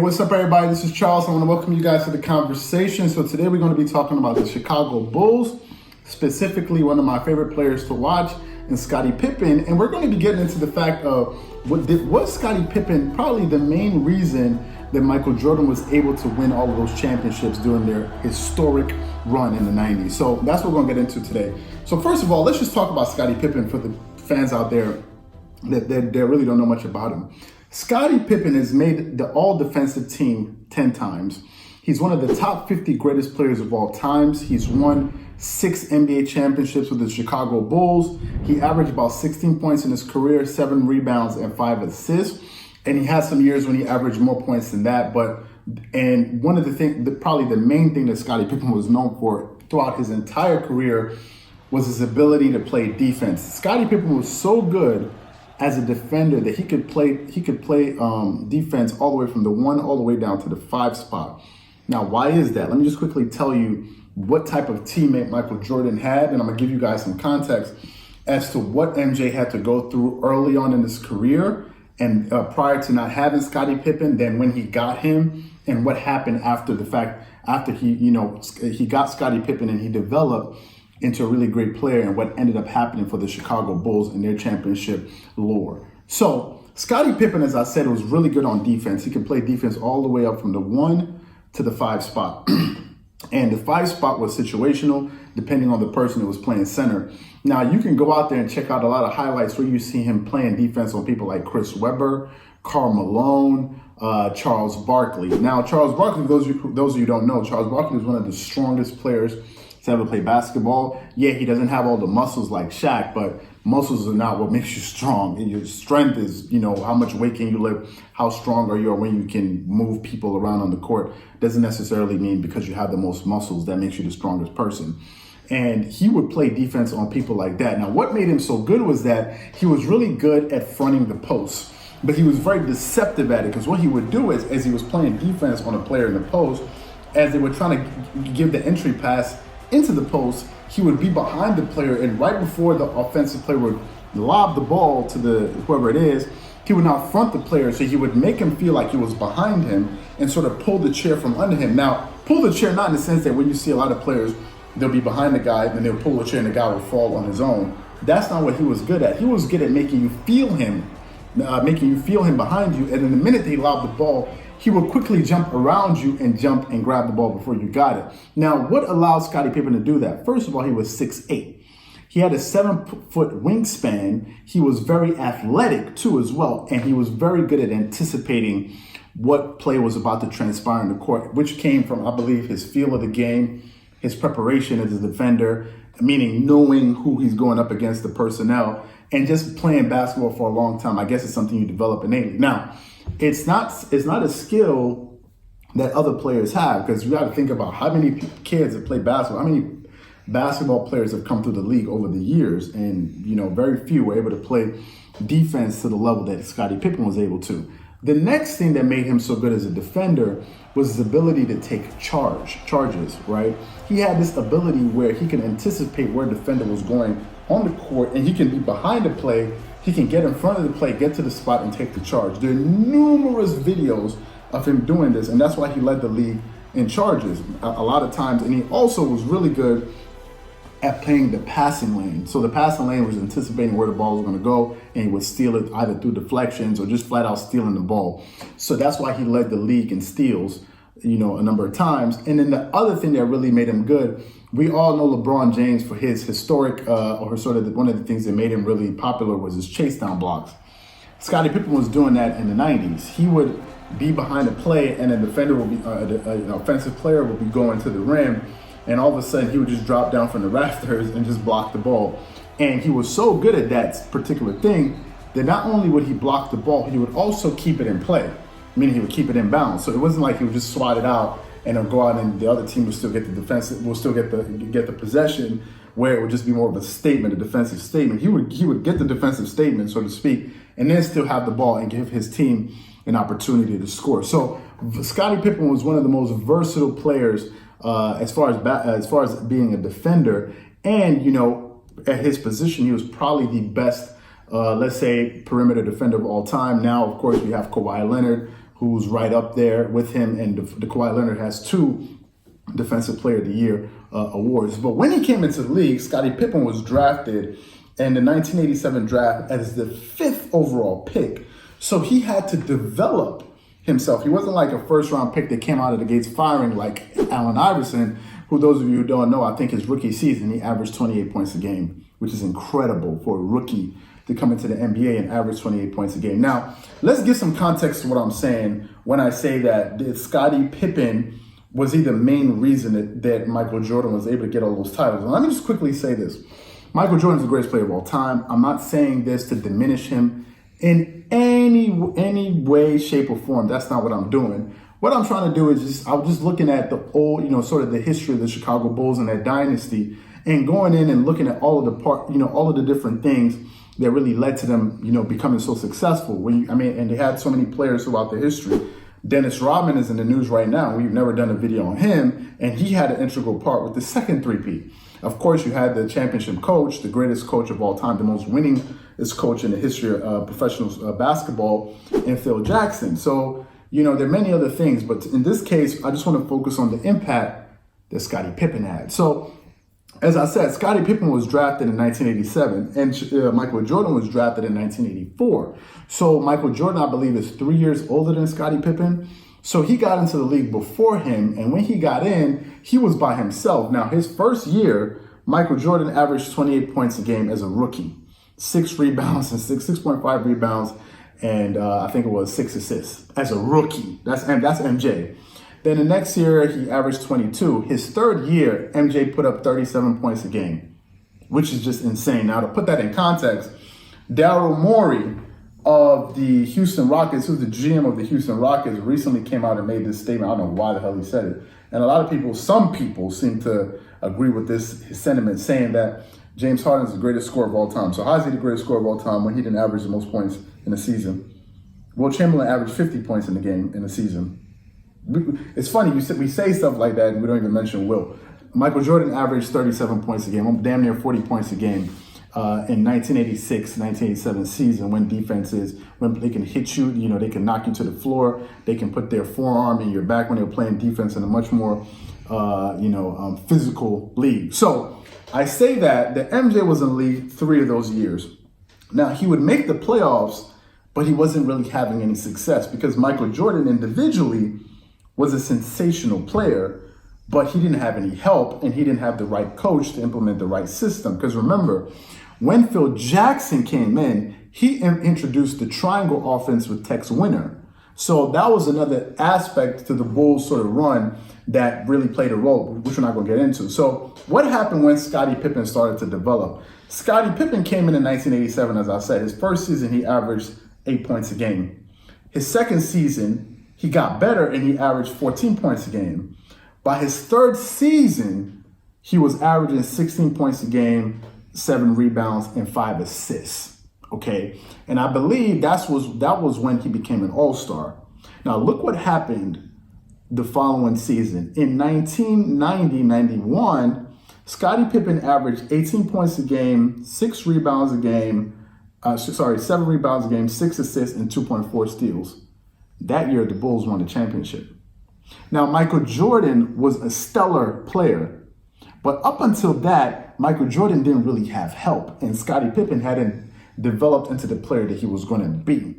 What's up, everybody? This is Charles. I want to welcome you guys to the conversation. So today we're going to be talking about the Chicago Bulls, specifically one of my favorite players to watch, and Scottie Pippen. And we're going to be getting into the fact of was Scottie Pippen probably the main reason that Michael Jordan was able to win all of those championships during their historic run in the 90s. So that's what we're going to get into today. So first of all, let's just talk about Scottie Pippen for the fans out there that really don't know much about him. Scottie Pippen has made the all-defensive team 10 times. He's one of the top 50 greatest players of all times. He's won 6 NBA championships with the Chicago Bulls. He averaged about 16 points in his career, 7 rebounds, and 5 assists. And he had some years when he averaged more points than that. And one of the things, probably the main thing that Scottie Pippen was known for throughout his entire career was his ability to play defense. Scottie Pippen was so good as a defender that he could play defense all the way from the 1 all the way down to the 5 spot. Now, why is that? Let me just quickly tell you what type of teammate Michael Jordan had, and I'm gonna give you guys some context as to what MJ had to go through early on in his career and prior to not having Scottie Pippen, then when he got him, and what happened after the fact, after he got Scottie Pippen and he developed into a really great player, and what ended up happening for the Chicago Bulls in their championship lore. So Scottie Pippen, as I said, was really good on defense. He could play defense all the way up from the 1 to the 5 spot. And the 5 spot was situational, depending on the person that was playing center. Now, you can go out there and check out a lot of highlights where you see him playing defense on people like Chris Webber, Karl Malone, Charles Barkley. Now, Charles Barkley, those of you who don't know, Charles Barkley is one of the strongest players to ever play basketball. Yeah, he doesn't have all the muscles like Shaq, but muscles are not what makes you strong. And your strength is, how much weight can you lift, how strong are you, or when you can move people around on the court. Doesn't necessarily mean because you have the most muscles that makes you the strongest person. And he would play defense on people like that. Now, what made him so good was that he was really good at fronting the post, but he was very deceptive at it, because what he would do is, as he was playing defense on a player in the post, as they were trying to give the entry pass into the post, he would be behind the player, and right before the offensive player would lob the ball to whoever it is, he would now front the player, so he would make him feel like he was behind him and sort of pull the chair from under him. Now, pull the chair not in the sense that when you see a lot of players, they'll be behind the guy and they'll pull the chair and the guy will fall on his own. That's not what he was good at. He was good at making you feel him behind you, and then the minute they lob the ball, he would quickly jump around you and jump and grab the ball before you got it. Now, what allowed Scottie Pippen to do that? First of all, he was 6'8". He had a 7-foot wingspan. He was very athletic too as well, and he was very good at anticipating what play was about to transpire in the court, which came from, I believe, his feel of the game, his preparation as a defender, meaning knowing who he's going up against, the personnel, and just playing basketball for a long time. I guess it's something you develop innately. Now, it's not a skill that other players have, because you got to think about how many kids that play basketball, how many basketball players have come through the league over the years, and very few were able to play defense to the level that Scottie Pippen was able to. The next thing that made him so good as a defender was his ability to take charges, right? He had this ability where he can anticipate where the defender was going on the court, and he can be behind the play. He can get in front of the play, get to the spot, and take the charge. There are numerous videos of him doing this, and that's why he led the league in charges a lot of times. And he also was really good at playing the passing lane. So the passing lane was anticipating where the ball was going to go, and he would steal it either through deflections or just flat out stealing the ball. So that's why he led the league in steals, a number of times. And then the other thing that really made him good, we all know LeBron James for his historic, one of the things that made him really popular was his chase down blocks. Scottie Pippen was doing that in the 90s. He would be behind a play, and a defender would be, an offensive player would be going to the rim, and all of a sudden he would just drop down from the rafters and just block the ball. And he was so good at that particular thing that not only would he block the ball, he would also keep it in play, meaning he would keep it in bounds. So it wasn't like he would just swat it out and then go out and the other team would still get the get the possession, where it would just be more of a statement, a defensive statement. He would get the defensive statement, so to speak, and then still have the ball and give his team an opportunity to score. So Scottie Pippen was one of the most versatile players as far as being a defender, and at his position, he was probably the best, let's say, perimeter defender of all time. Now, of course, we have Kawhi Leonard, who's right up there with him, and the Kawhi Leonard has 2 Defensive Player of the Year awards. But when he came into the league, Scottie Pippen was drafted in the 1987 draft as the 5th overall pick. So he had to develop himself. He wasn't like a first-round pick that came out of the gates firing like Allen Iverson, who, those of you who don't know, I think his rookie season, he averaged 28 points a game, which is incredible for a rookie to come into the NBA and average 28 points a game. Now, let's give some context to what I'm saying when I say that Scottie Pippen was he the main reason that Michael Jordan was able to get all those titles. And let me just quickly say this. Michael Jordan is the greatest player of all time. I'm not saying this to diminish him in any way, shape, or form. That's not what I'm doing. What I'm trying to do is I was just looking at the old, sort of the history of the Chicago Bulls and that dynasty, and going in and looking at all of all of the different things that really led to them, becoming so successful. And they had so many players throughout the history. Dennis Rodman is in the news right now. We've never done a video on him, and he had an integral part with the second three-peat. Of course, you had the championship coach, the greatest coach of all time, the most winningest coach in the history of professional basketball, and Phil Jackson. So, there are many other things, but in this case, I just want to focus on the impact that Scottie Pippen had. So, as I said, Scottie Pippen was drafted in 1987, and Michael Jordan was drafted in 1984. So Michael Jordan, I believe, is 3 years older than Scottie Pippen. So he got into the league before him, and when he got in, he was by himself. Now, his first year, Michael Jordan averaged 28 points a game as a rookie, 6 rebounds and 6.5 rebounds, and I think it was 6 assists as a rookie. That's MJ. Then the next year, he averaged 22. His third year, MJ put up 37 points a game, which is just insane. Now, to put that in context, Daryl Morey of the Houston Rockets, who's the GM of the Houston Rockets, recently came out and made this statement. I don't know why the hell he said it. And a lot of people, some people seem to agree with his sentiment, saying that James Harden is the greatest scorer of all time. So how is he the greatest scorer of all time when he didn't average the most points in a season? Will Chamberlain averaged 50 points in the game in a season. It's funny, we say stuff like that and we don't even mention Will. Michael Jordan averaged 37 points a game, damn near 40 points a game in 1986, 1987 season, when they can hit you, they can knock you to the floor, they can put their forearm in your back when they're playing defense in a much more, physical league. So I say that MJ was in the league 3 of those years. Now, he would make the playoffs, but he wasn't really having any success because Michael Jordan individually was a sensational player, but he didn't have any help and he didn't have the right coach to implement the right system. Because remember, when Phil Jackson came in, he introduced the triangle offense with Tex Winter. So that was another aspect to the Bulls sort of run that really played a role, which we're not going to get into. So what happened when Scottie Pippen started to develop? Scottie Pippen came in 1987, as I said. His first season, he averaged 8 points a game. His second season, he got better and he averaged 14 points a game. By his third season, he was averaging 16 points a game, 7 rebounds, and 5 assists. Okay, and I believe that was when he became an all-star. Now look what happened the following season. In 1990-91, Scottie Pippen averaged 18 points a game, 7 rebounds a game, 6 assists, and 2.4 steals. That year, the Bulls won the championship. Now, Michael Jordan was a stellar player, but up until that, Michael Jordan didn't really have help, and Scottie Pippen hadn't developed into the player that he was going to be.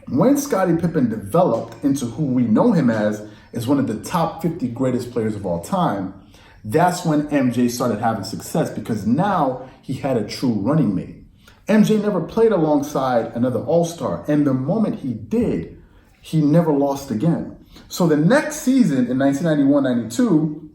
When Scottie Pippen developed into who we know him as one of the top 50 greatest players of all time, that's when MJ started having success because now he had a true running mate. MJ never played alongside another all-star, and the moment he did, he never lost again. So the next season in 1991-92,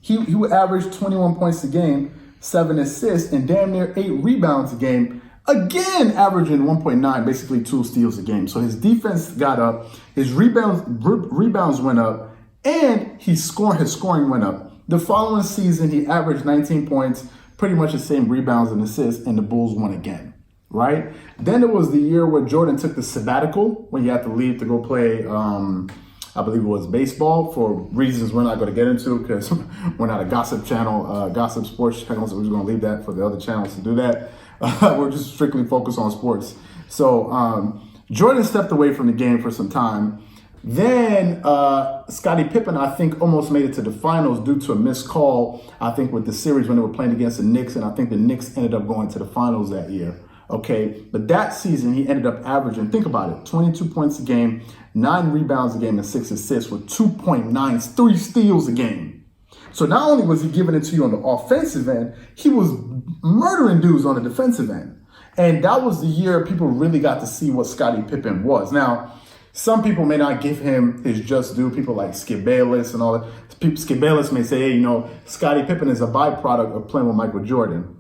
he would average 21 points a game, 7 assists, and damn near 8 rebounds a game, again averaging 1.9, basically 2 steals a game. So his defense got up, his rebounds went up, and his scoring went up. The following season, he averaged 19 points, pretty much the same rebounds and assists, and the Bulls won again. Right? Then it was the year where Jordan took the sabbatical when he had to leave to go play, I believe it was baseball, for reasons we're not going to get into because we're not a gossip channel, gossip sports channel, so we're just going to leave that for the other channels to do that. We're just strictly focused on sports. So Jordan stepped away from the game for some time. Then Scottie Pippen, I think, almost made it to the finals due to a missed call, I think, with the series when they were playing against the Knicks, and I think the Knicks ended up going to the finals that year. Okay, but that season he ended up averaging, think about it, 22 points a game, 9 rebounds a game, and 6 assists with 2.9, 3 steals a game. So not only was he giving it to you on the offensive end, he was murdering dudes on the defensive end. And that was the year people really got to see what Scottie Pippen was. Now, some people may not give him his just due. People like Skip Bayless and all that. Skip Bayless may say, hey, you know, Scottie Pippen is a byproduct of playing with Michael Jordan.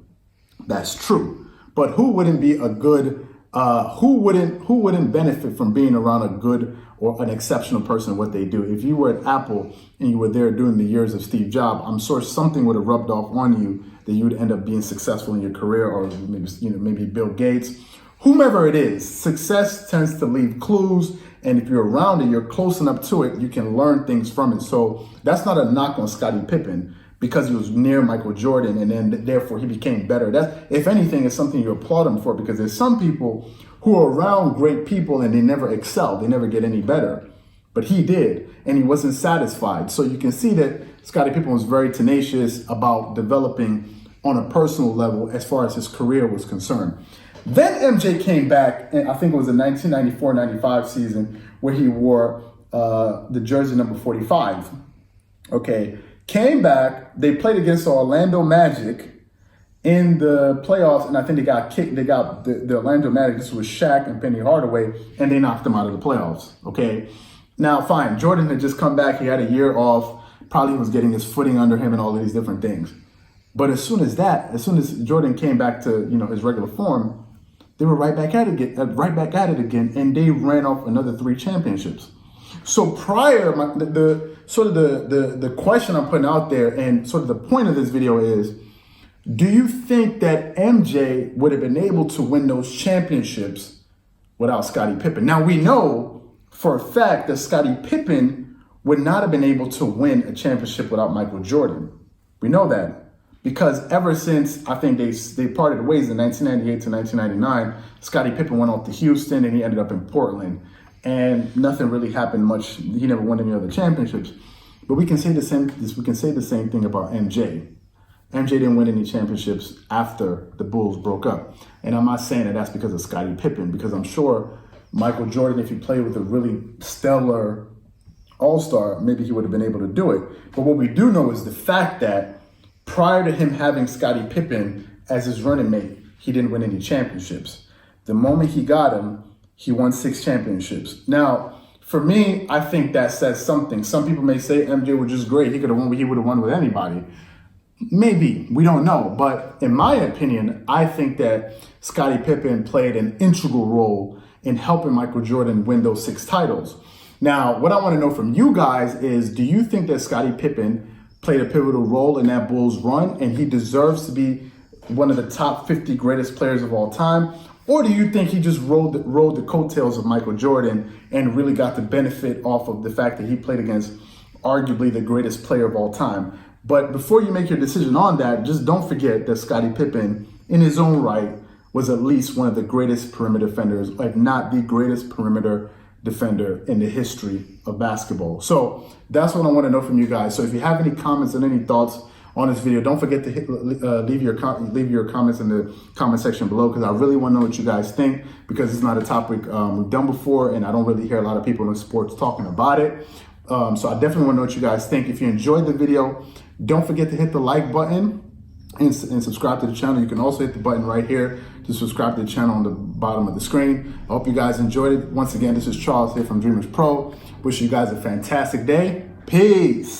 That's true. But who wouldn't be a good, who wouldn't benefit from being around a good or an exceptional person at what they do? If you were at Apple and you were there during the years of Steve Jobs, I'm sure something would have rubbed off on you that you would end up being successful in your career, or maybe Bill Gates, whomever it is. Success tends to leave clues, and if you're around it, you're close enough to it, you can learn things from it. So that's not a knock on Scottie Pippen, because he was near Michael Jordan and then therefore he became better. That, if anything, is something you applaud him for, because there's some people who are around great people and they never excel, they never get any better. But he did, and he wasn't satisfied. So you can see that Scottie Pippen was very tenacious about developing on a personal level as far as his career was concerned. Then MJ came back, and I think it was the 1994-95 season, where he wore the jersey number 45. Okay. Came back, they played against the Orlando Magic in the playoffs, and I think they got kicked. They got the Orlando Magic, this was Shaq and Penny Hardaway, and they knocked them out of the playoffs, okay? Now, fine, Jordan had just come back. He had a year off, probably was getting his footing under him and all of these different things. But as soon as Jordan came back to, you know, his regular form, they were right back at it again, and they ran off another 3 championships. So prior, the question I'm putting out there, and sort of the point of this video is, do you think that MJ would have been able to win those championships without Scottie Pippen? Now, we know for a fact that Scottie Pippen would not have been able to win a championship without Michael Jordan. We know that because ever since, I think they parted ways in 1998 to 1999, Scottie Pippen went off to Houston and he ended up in Portland. And nothing really happened much. He never won any other championships. But we can say the same thing about MJ. MJ didn't win any championships after the Bulls broke up. And I'm not saying that that's because of Scottie Pippen, because I'm sure Michael Jordan, if he played with a really stellar all-star, maybe he would have been able to do it. But what we do know is the fact that prior to him having Scottie Pippen as his running mate, he didn't win any championships. The moment he got him, he won 6 championships. Now, for me, I think that says something. Some people may say MJ was just great. He would have won with anybody. Maybe, we don't know. But in my opinion, I think that Scottie Pippen played an integral role in helping Michael Jordan win those 6 titles. Now, what I want to know from you guys is, do you think that Scottie Pippen played a pivotal role in that Bulls run and he deserves to be one of the top 50 greatest players of all time? Or do you think he just rode the coattails of Michael Jordan and really got the benefit off of the fact that he played against arguably the greatest player of all time? But before you make your decision on that, just don't forget that Scottie Pippen, in his own right, was at least one of the greatest perimeter defenders, if not the greatest perimeter defender in the history of basketball. So that's what I want to know from you guys. So if you have any comments and any thoughts on this video, don't forget to leave your comments in the comment section below, because I really want to know what you guys think, because it's not a topic we've done before, and I don't really hear a lot of people in sports talking about it. So I definitely want to know what you guys think. If you enjoyed the video, don't forget to hit the like button and subscribe to the channel. You can also hit the button right here to subscribe to the channel on the bottom of the screen. I hope you guys enjoyed it. Once again, this is Charles here from Dreamers Pro. Wish you guys a fantastic day. Peace.